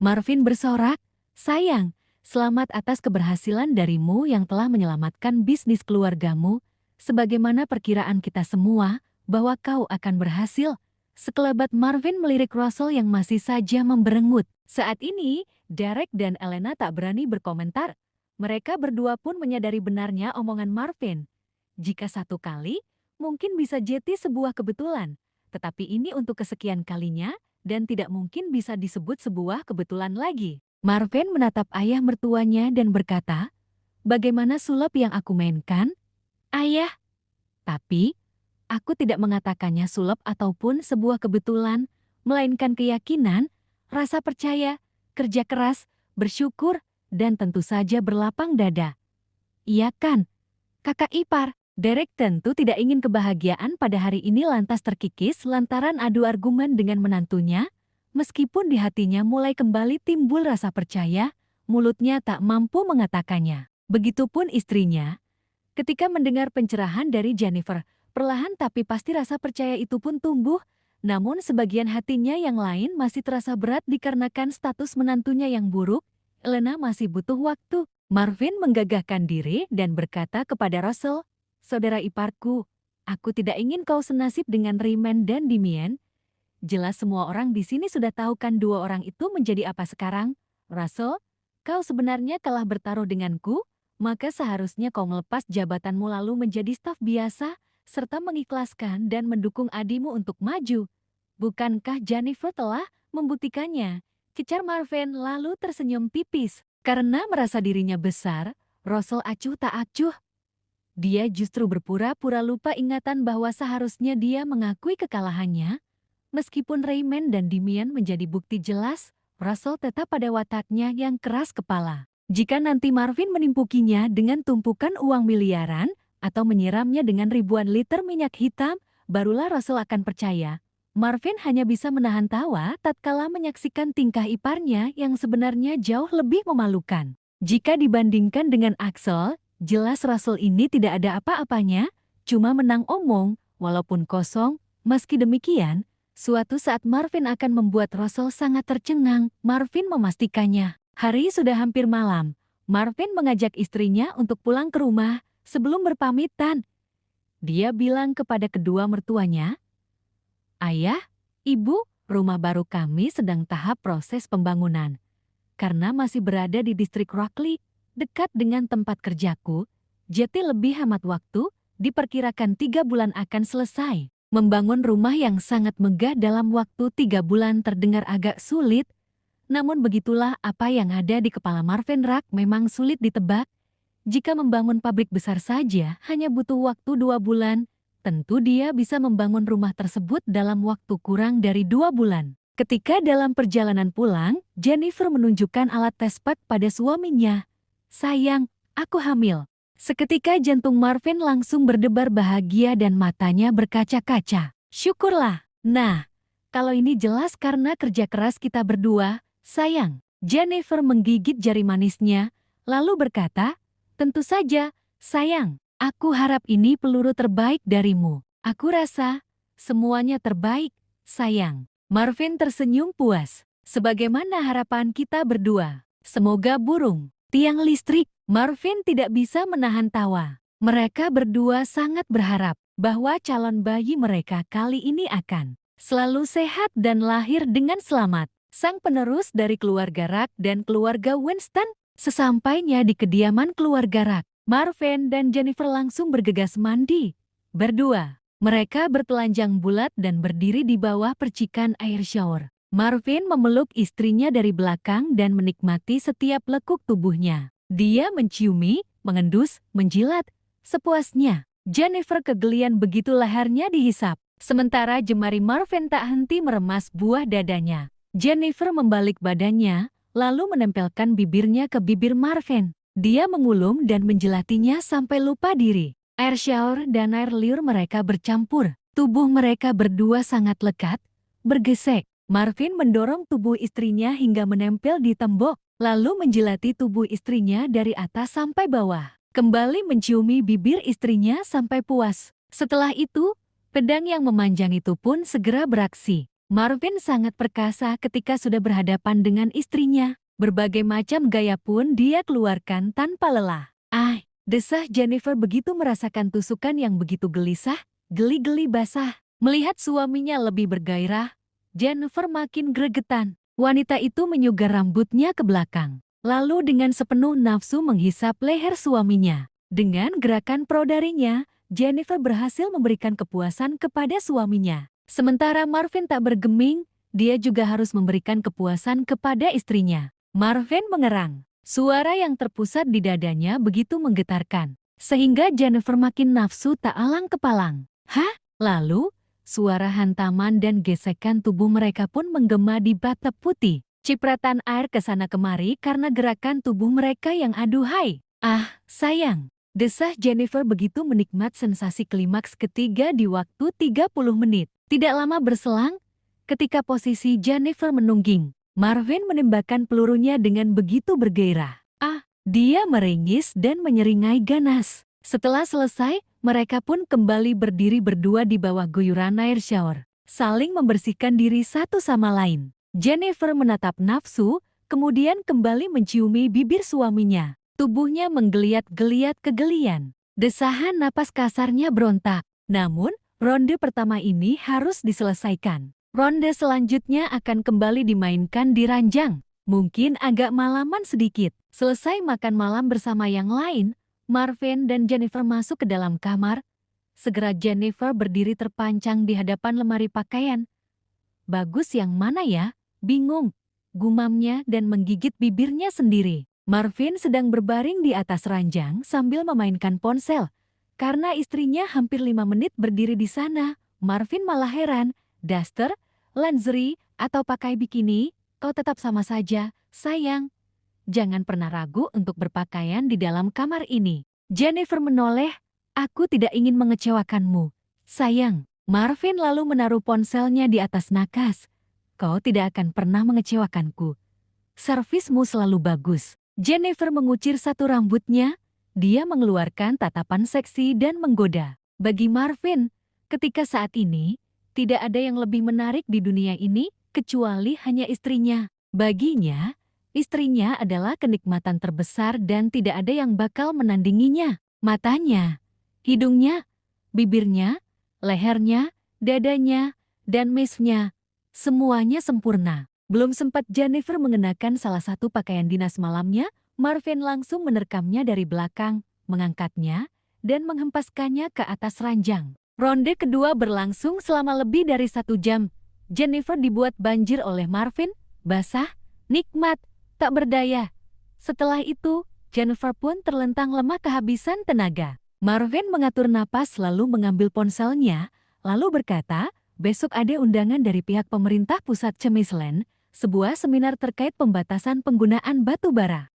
Marvin bersorak, "Sayang, selamat atas keberhasilan darimu yang telah menyelamatkan bisnis keluargamu. Sebagaimana perkiraan kita semua, bahwa kau akan berhasil." Sekelebat Marvin melirik Russell yang masih saja memberengut. Saat ini, Derek dan Elena tak berani berkomentar. Mereka berdua pun menyadari benarnya omongan Marvin. Jika satu kali, mungkin bisa jadi sebuah kebetulan. Tetapi ini untuk kesekian kalinya, dan tidak mungkin bisa disebut sebuah kebetulan lagi. Marvin menatap ayah mertuanya dan berkata, "Bagaimana sulap yang aku mainkan? Ayah." Tapi, aku tidak mengatakannya sulap ataupun sebuah kebetulan, melainkan keyakinan, rasa percaya, kerja keras, bersyukur, dan tentu saja berlapang dada. Iya kan, kakak ipar? Derek tentu tidak ingin kebahagiaan pada hari ini lantas terkikis lantaran adu argumen dengan menantunya. Meskipun di hatinya mulai kembali timbul rasa percaya, mulutnya tak mampu mengatakannya. Begitupun istrinya. Ketika mendengar pencerahan dari Jennifer, perlahan tapi pasti rasa percaya itu pun tumbuh, namun sebagian hatinya yang lain masih terasa berat dikarenakan status menantunya yang buruk. Elena masih butuh waktu. Marvin menggagahkan diri dan berkata kepada Russell, "Saudara iparku, aku tidak ingin kau senasib dengan Rayman dan Damien. Jelas semua orang di sini sudah tahu kan dua orang itu menjadi apa sekarang. Russell, kau sebenarnya kalah bertaruh denganku, maka seharusnya kau melepas jabatanmu lalu menjadi staf biasa, serta mengikhlaskan dan mendukung adikmu untuk maju. Bukankah Jennifer telah membuktikannya?" Kecar Marvin lalu tersenyum tipis. Karena merasa dirinya besar, Russell acuh tak acuh. Dia justru berpura-pura lupa ingatan bahwa seharusnya dia mengakui kekalahannya. Meskipun Rayman dan Damien menjadi bukti jelas, Russell tetap pada wataknya yang keras kepala. Jika nanti Marvin menimpukinya dengan tumpukan uang miliaran atau menyiramnya dengan ribuan liter minyak hitam, barulah Russell akan percaya. Marvin hanya bisa menahan tawa tatkala menyaksikan tingkah iparnya yang sebenarnya jauh lebih memalukan. Jika dibandingkan dengan Axel, jelas Russell ini tidak ada apa-apanya, cuma menang omong, walaupun kosong. Meski demikian, suatu saat Marvin akan membuat Russell sangat tercengang. Marvin memastikannya. Hari sudah hampir malam. Marvin mengajak istrinya untuk pulang ke rumah sebelum berpamitan. Dia bilang kepada kedua mertuanya, "Ayah, Ibu, rumah baru kami sedang tahap proses pembangunan. Karena masih berada di distrik Rockley, dekat dengan tempat kerjaku, jadi lebih hemat waktu, diperkirakan 3 bulan akan selesai. Membangun rumah yang sangat megah dalam waktu 3 bulan terdengar agak sulit, namun begitulah apa yang ada di kepala Marvin Rack memang sulit ditebak. Jika membangun pabrik besar saja hanya butuh waktu 2 bulan, tentu dia bisa membangun rumah tersebut dalam waktu kurang dari 2 bulan. Ketika dalam perjalanan pulang, Jennifer menunjukkan alat tes pack pada suaminya. "Sayang, aku hamil." Seketika jantung Marvin langsung berdebar bahagia dan matanya berkaca-kaca. "Syukurlah. Nah, kalau ini jelas karena kerja keras kita berdua, sayang." Jennifer menggigit jari manisnya, lalu berkata, "Tentu saja, sayang. Aku harap ini peluru terbaik darimu. Aku rasa semuanya terbaik, sayang." Marvin tersenyum puas. "Sebagaimana harapan kita berdua. Semoga burung, tiang listrik." Marvin tidak bisa menahan tawa. Mereka berdua sangat berharap bahwa calon bayi mereka kali ini akan selalu sehat dan lahir dengan selamat. Sang penerus dari keluarga Rack dan keluarga Winston. Sesampainya di kediaman keluarga Rack, Marvin dan Jennifer langsung bergegas mandi. Berdua, mereka bertelanjang bulat dan berdiri di bawah percikan air shower. Marvin memeluk istrinya dari belakang dan menikmati setiap lekuk tubuhnya. Dia menciumi, mengendus, menjilat, sepuasnya. Jennifer kegelian begitu lehernya dihisap. Sementara jemari Marvin tak henti meremas buah dadanya. Jennifer membalik badannya, lalu menempelkan bibirnya ke bibir Marvin. Dia mengulum dan menjelatinya sampai lupa diri. Air shower dan air liur mereka bercampur. Tubuh mereka berdua sangat lekat, bergesek. Marvin mendorong tubuh istrinya hingga menempel di tembok, lalu menjilati tubuh istrinya dari atas sampai bawah. Kembali menciumi bibir istrinya sampai puas. Setelah itu, pedang yang memanjang itu pun segera beraksi. Marvin sangat perkasa ketika sudah berhadapan dengan istrinya. Berbagai macam gaya pun dia keluarkan tanpa lelah. Ah, desah Jennifer begitu merasakan tusukan yang begitu gelisah, geli-geli basah. Melihat suaminya lebih bergairah, Jennifer makin gregetan. Wanita itu menyugar rambutnya ke belakang. Lalu dengan sepenuh nafsu menghisap leher suaminya. Dengan gerakan prodarinya, Jennifer berhasil memberikan kepuasan kepada suaminya. Sementara Marvin tak bergeming, dia juga harus memberikan kepuasan kepada istrinya. Marvin mengerang. Suara yang terpusat di dadanya begitu menggetarkan, sehingga Jennifer makin nafsu tak alang kepalang. Hah? Lalu, suara hantaman dan gesekan tubuh mereka pun menggema di bathtub putih. Cipratan air ke sana kemari karena gerakan tubuh mereka yang aduhai. Ah, sayang. Desah Jennifer begitu menikmat sensasi klimaks ketiga di waktu 30 menit. Tidak lama berselang, ketika posisi Jennifer menungging, Marvin menembakkan pelurunya dengan begitu bergairah. Ah, dia meringis dan menyeringai ganas. Setelah selesai, mereka pun kembali berdiri berdua di bawah guyuran air shower, saling membersihkan diri satu sama lain. Jennifer menatap nafsu, kemudian kembali menciumi bibir suaminya. Tubuhnya menggeliat-geliat kegelian. Desahan napas kasarnya berontak. Namun, ronde pertama ini harus diselesaikan. Ronde selanjutnya akan kembali dimainkan di ranjang. Mungkin agak malaman sedikit. Selesai makan malam bersama yang lain, Marvin dan Jennifer masuk ke dalam kamar. Segera Jennifer berdiri terpancang di hadapan lemari pakaian. Bagus yang mana ya? Bingung, gumamnya dan menggigit bibirnya sendiri. Marvin sedang berbaring di atas ranjang sambil memainkan ponsel. Karena istrinya hampir 5 menit berdiri di sana, Marvin malah heran. Daster, lingerie, atau pakai bikini, kau tetap sama saja, sayang. Jangan pernah ragu untuk berpakaian di dalam kamar ini. Jennifer menoleh, aku tidak ingin mengecewakanmu. Sayang, Marvin lalu menaruh ponselnya di atas nakas. Kau tidak akan pernah mengecewakanku. Servismu selalu bagus. Jennifer mengucir satu rambutnya. Dia mengeluarkan tatapan seksi dan menggoda. Bagi Marvin, ketika saat ini, tidak ada yang lebih menarik di dunia ini kecuali hanya istrinya. Baginya, istrinya adalah kenikmatan terbesar dan tidak ada yang bakal menandinginya. Matanya, hidungnya, bibirnya, lehernya, dadanya, dan misnya, semuanya sempurna. Belum sempat Jennifer mengenakan salah satu pakaian dinas malamnya, Marvin langsung menerkamnya dari belakang, mengangkatnya, dan menghempaskannya ke atas ranjang. Ronde kedua berlangsung selama lebih dari 1 jam. Jennifer dibuat banjir oleh Marvin, basah, nikmat, tak berdaya. Setelah itu, Jennifer pun terlentang lemah kehabisan tenaga. Marvin mengatur napas lalu mengambil ponselnya, lalu berkata, besok ada undangan dari pihak pemerintah pusat Chemisland, sebuah seminar terkait pembatasan penggunaan batu bara.